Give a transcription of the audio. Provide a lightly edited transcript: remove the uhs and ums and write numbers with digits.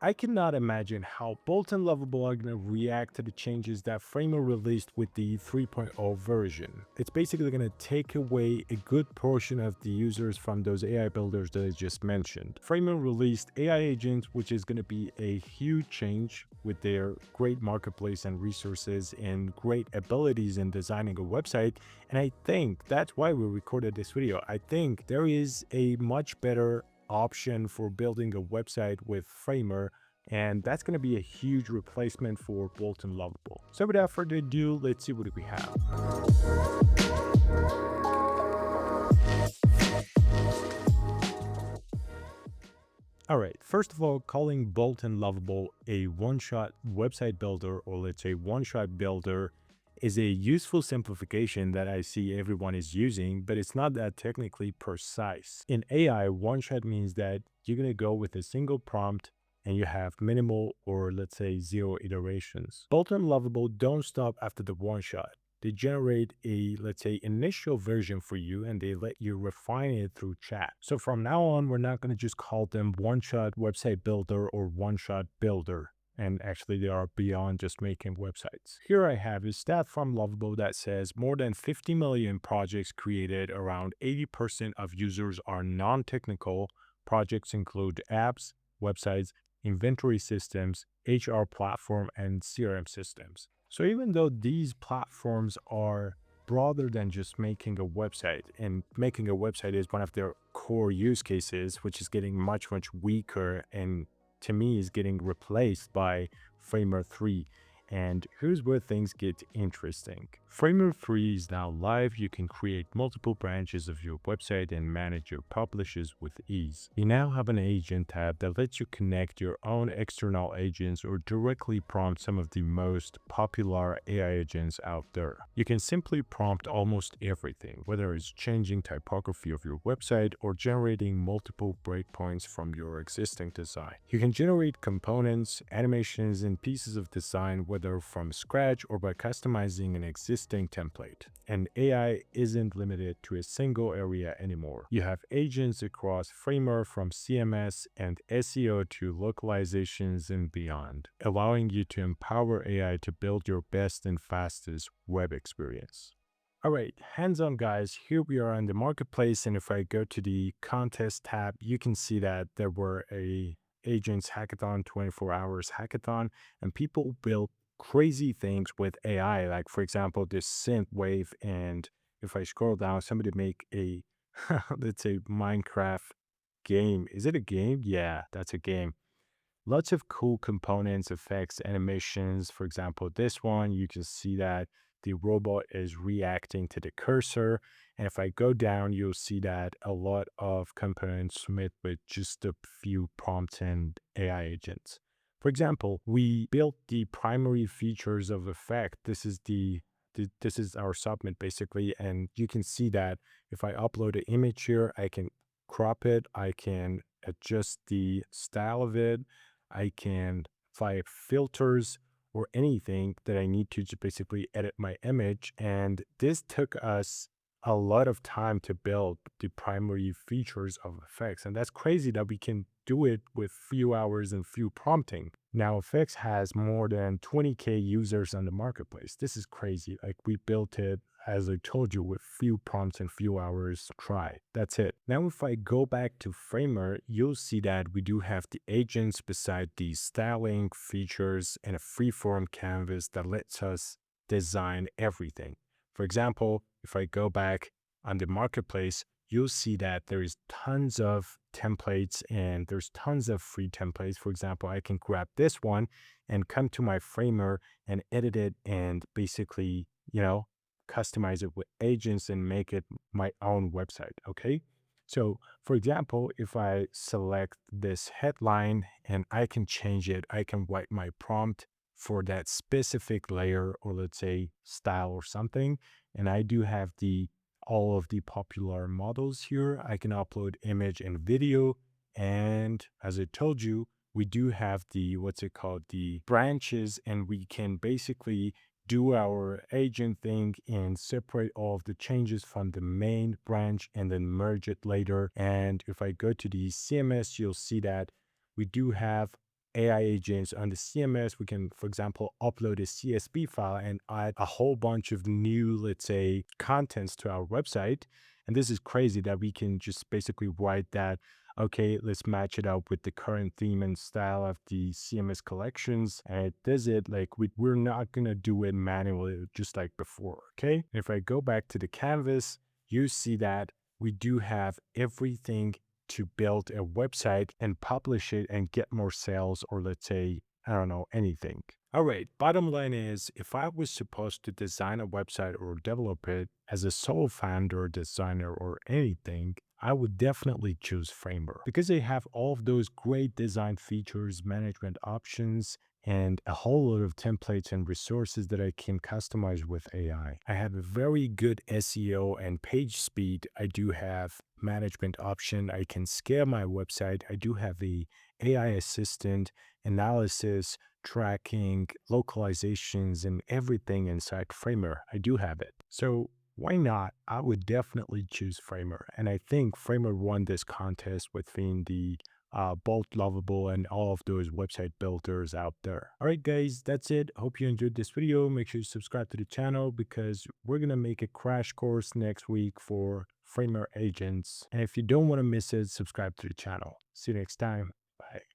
I cannot imagine how Bolt and Lovable are going to react to the changes that Framer released with the 3.0 version. It's basically going to take away a good portion of the users from those AI builders that I just mentioned. Framer released AI agents, which is going to be a huge change with their great marketplace and resources and great abilities in designing a website. And I think that's why we recorded this video. I think there is a much better option for building a website with Framer, and that's going to be a huge replacement for Bolt and Lovable. So without further ado, let's see what we have. All right, first of all, calling Bolt and Lovable a one-shot website builder, or let's say one-shot builder, is a useful simplification that I see everyone is using, but it's not that technically precise. In AI, one-shot means that you're going to go with a single prompt and you have minimal or let's say zero iterations. Bolt and Lovable don't stop after the one-shot. They generate a, let's say, initial version for you and they let you refine it through chat. So from now on, we're not going to just call them one-shot website builder or one-shot builder. And actually, they are beyond just making websites. Here I have a stat from Lovable that says more than 50 million projects created, around 80% of users are non-technical. Projects include apps, websites, inventory systems, HR platform, and CRM systems. So even though these platforms are broader than just making a website, and making a website is one of their core use cases, which is getting much weaker and to me is getting replaced by Framer 3. And here's where things get interesting. Framer 3 is now live. You can create multiple branches of your website and manage your publishes with ease. You now have an agent tab that lets you connect your own external agents or directly prompt some of the most popular AI agents out there. You can simply prompt almost everything, whether it's changing typography of your website or generating multiple breakpoints from your existing design. You can generate components, animations, and pieces of design, whether from scratch or by customizing an existing template. And AI isn't limited to a single area anymore. You have agents across Framer, from CMS and SEO to localizations and beyond, allowing you to empower AI to build your best and fastest web experience. All right, hands-on guys, here we are on the marketplace, and if I go to the contest tab, you can see that there were a agents hackathon, 24 hours hackathon, and people built crazy things with AI, like for example, this synth wave. And if I scroll down, somebody make a, let's say Minecraft game. Is it a game? Yeah, that's a game. Lots of cool components, effects, animations. For example, this one, you can see that the robot is reacting to the cursor. And if I go down, you'll see that a lot of components made with just a few prompts and AI agents. For example, we built the primary features of effect. This is our submit basically. And you can see that if I upload an image here, I can crop it. I can adjust the style of it. I can apply filters or anything that I need to basically edit my image. And this took us a lot of time to build the primary features of effects. And that's crazy that we can do it with few hours and few prompting. Now, Effects has more than 20K users on the marketplace. This is crazy. Like, we built it, as I told you, with few prompts and few hours try. That's it. Now, if I go back to Framer, you'll see that we do have the agents beside the styling features and a freeform canvas that lets us design everything. For example, if I go back on the marketplace, you'll see that there is tons of templates and there's tons of free templates. For example, I can grab this one and come to my Framer and edit it and basically, customize it with agents and make it my own website. Okay. So for example, if I select this headline and I can change it, I can write my prompt for that specific layer or let's say style or something. And I do have all of the popular models here. I can upload image and video. And as I told you, we do have the branches, and we can basically do our agent thing and separate all of the changes from the main branch and then merge it later. And if I go to the CMS, you'll see that we do have AI agents on the CMS. We can, for example, upload a CSV file and add a whole bunch of new, let's say, contents to our website. And this is crazy that we can just basically write that, okay, let's match it up with the current theme and style of the CMS collections. And it does it like we're not going to do it manually just like before. Okay. If I go back to the canvas, you see that we do have everything to build a website and publish it and get more sales, or let's say, I don't know, anything. All right, bottom line is if I was supposed to design a website or develop it as a sole founder, designer, or anything, I would definitely choose Framer because they have all of those great design features, management options, and a whole lot of templates and resources that I can customize with AI. I have a very good SEO and page speed. I do have management option. I can scale my website. I do have the AI assistant, analysis, tracking, localizations, and everything inside Framer. I do have it. So why not? I would definitely choose Framer. And I think Framer won this contest within the Bolt, Lovable, and all of those website builders out there. All right, guys, that's it. Hope you enjoyed this video. Make sure you subscribe to the channel because we're going to make a crash course next week for Framer agents. And if you don't want to miss it, subscribe to the channel. See you next time. Bye.